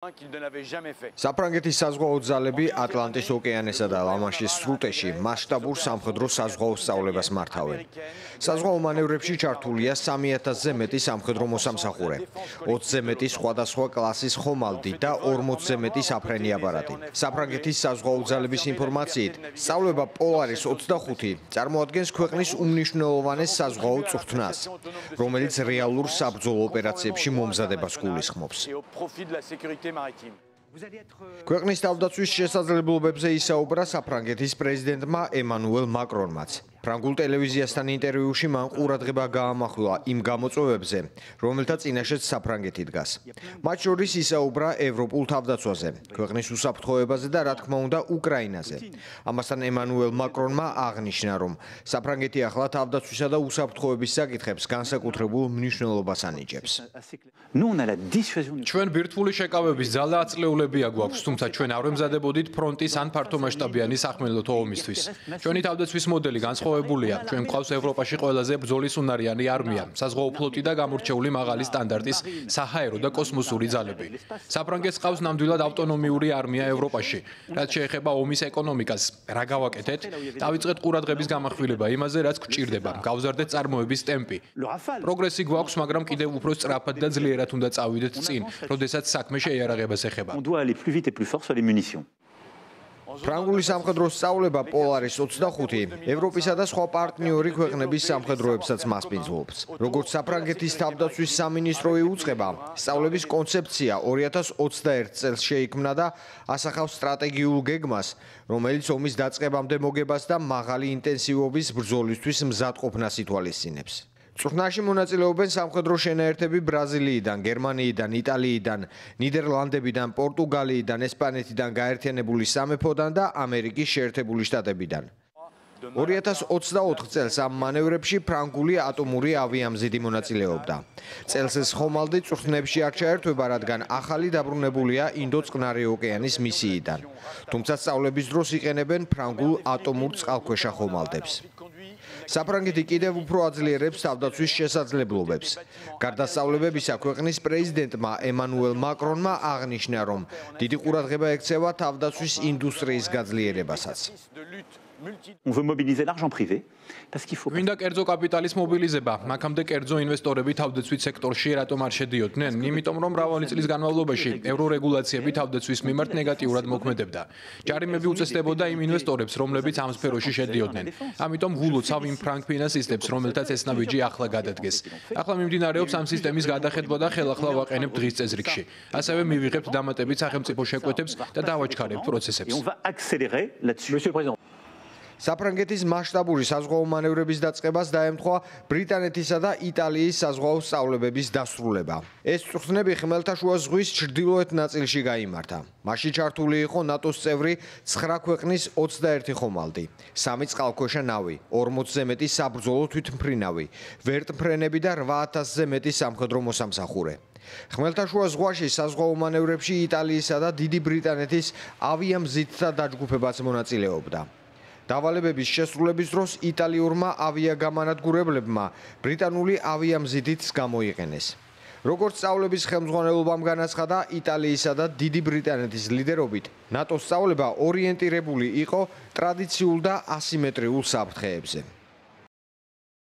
საფრანგეთის საზღვაო ძალები ატლანტის ოკეანესა და ლა-მანშის სრუტეში მასშტაბურ სამხედრო საზღვაო სწავლებას მართავენ. საზღვაო მანევრებში ჩართულია 3000-ზე მეტი სამხედრო მოსამსახურე, 20-ზე მეტი სხვადასხვა კლასის ხომალდი და 40-ზე მეტი საფრენი აპარატი. საფრანგეთის საზღვაო ძალების ინფორმაციით, სწავლება პოლარის 25 წარმოადგენს ქვეყნის უმნიშვნელოვანეს საზღვაო წვრთნას, რომელიც რეალურ საბრძოლო ოპერაციებში მომზადებას გულისხმობს. ქვეყნის თავდაცვის შესაძლებლობებზე ისაუბრა საფრანგეთის პრეზიდენტმა ემანუელ მაკრონმაც. ფრანგულ ტელევიზიასთან ინტერვიუში მან ყურადღება გაამახვილა იმ გამოწვევებზე, რომელთა წინაშეც საფრანგეთი დგას. მათ შორის ისაუბრა ევროპულ თავდაცვაზე, ქვეყნის უსაფრთხოებაზე და რა თქმა უნდა უკრაინაზე. ამასთან ემანუელ მაკრონმა აღნიშნა, რომ საფრანგეთი ახლა თავდაცვისა და უსაფრთხოების საკითხებს განსაკუთრებულ მნიშვნელობას ანიჭებს. ჩვენ ბირთვული შეკავების ძალა აწლეულებია გვაქვს, თუმცა ჩვენ არ ვემზადებოდით ფრონტის ან ფართომასშტაბიანი სახმელეთო ომისთვის. ჩვენი თავდაცვის მოდელი განსხვავებულია. ჩვენ გვყავს ევროპაში ყველაზე ბრძოლის უნარიანი არმია, საზღვაო ფლოტი და გამორჩეული მაღალი სტანდარტის საჰაერო და კოსმოსური ძალები. საფრანგეთს ყავს ნამდვილად ავტონომიური არმია ევროპაში. რაც შეეხება ომის ეკონომიკას, რა გავაკეთეთ? დავიწყეთ ყურადღების გამახვილება იმაზე, რაც გვჭირდება, გავზარდეთ წარმოების ტემპი. პროგრესი გვაქვს, მაგრამ კიდევ უფრო სწრაფად და ძლიერად უნდა წავიდეთ წინ, როდესაც საქმე შეიარაღებას ეხება. ფრანგული სამხედრო სწავლება პოლარის 25 ევროპისა და სხვა პარტნიორი ქვეყნების სამხედროებსაც მასპინძლობს. როგორც საფრანგეთის თავდაცვის სამინისტრო იუწყება, სწავლების კონცეფცია 2021 წელს შეიქმნა და ასახავს სტრატეგიულ გეგმას, რომელიც ომის დაწყებამდე მოგებას და მაღალი ინტენსივობის ბრძოლისთვის მზადყოფნას ითვალისწინებს. წვრთნაში მონაწილეობენ სამხედრო შენაერთები ბრაზილიიდან, გერმანიიდან, იტალიიდან, ნიდერლანდებიდან, პორტუგალიიდან, ესპანეთიდან გაერთიანებული სამეფოდან და ამერიკის შეერთებული შტატებიდან. 2024 წელს ამ მანევრებში ფრანგული ატომური ავიამზიდი მონაწილეობდა. წელს ეს ხომალდი წვრთნებში არ ჩაერთვება, რადგან ახალი დაბრუნებულია ინდო-წყნარი ოკეანის მისიიდან. თუმცა სწავლების დროს იყენებენ ფრანგულ ატომურ წყალქვეშა ხომალდებს. საფრანგეთი კიდევ უფრო აძლიერებს თავდაცვის შესაძლებლობებს. გარდა სწავლებებისა, ქვეყნის პრეზიდენტმა ემანუელ მაკრონმა აღნიშნა, რომ დიდი ყურადღება ექცევა თავდაცვის ინდუსტრიის გაძლიერებასაც. გვინდა კერძო კაპიტალის მობილიზება, აქამდე კერძო ინვესტორები თავდაცვის სექტორში რატომ არ შედიოდნენ? იმიტომ რომ მრავალი წლის განმავლობაში ევრორეგულაციები თავდაცვის მიმართ ნეგატიურად მოქმედებდა. ჯარიმები უწესდებოდა იმ ინვესტორებს, რომლებიც ამ სფეროში შედიოდნენ. ამიტომ ვულოცავ იმ ფრანგ ფინანსისტებს, რომელთაც ეს ნაბიჯი ახლა გადადგეს. ახლა მიმდინარეობს ამ სისტემის გადახედვა და ხელახლა ვაყენებთ დღის წესრიგში. ასევე მივიღებთ დამატებით სახელმწიფო შეკვეთებს და დავაჩქარებთ პროცესებს. საფრანგეთის მასშტაბური საზღვაო მანევრების დაწყებას დაემთხვა ბრიტანეთისა და იტალიის საზღვაო სწავლებების დასრულება. ეს წვრთნები ხმელთაშუა ზღვის ჩრდილოეთ ნაწილში გაიმართა. მასში ჩართული იყო ნატოს წევრი 9 ქვეყნის 21 ხომალდი, 3 წყალქვეშა ნავი, 40-ზე მეტი საბრძოლო თვითმფრინავი, ვერტმფრენები და 8000-ზე მეტი სამხედრო მოსამსახურე. ხმელთაშუა ზღვაში საზღვაო მანევრებში იტალიისა და დიდი ბრიტანეთის ავიამზიდთა დაჯგუფებაც მონაწილეობდა. დავალებების შესრულების დროს იტალიურმა ავიაგამანადგურებლებმა ბრიტანული ავიამზიდიც გამოიყენეს. როგორც სწავლების ხელმძღვანელობამ განაცხადა, იტალიისა და დიდი ბრიტანეთის ლიდერობით, ნატოს სწავლება ორიენტირებული იყო ტრადიციულ და ასიმეტრიულ საფრთხეებზე.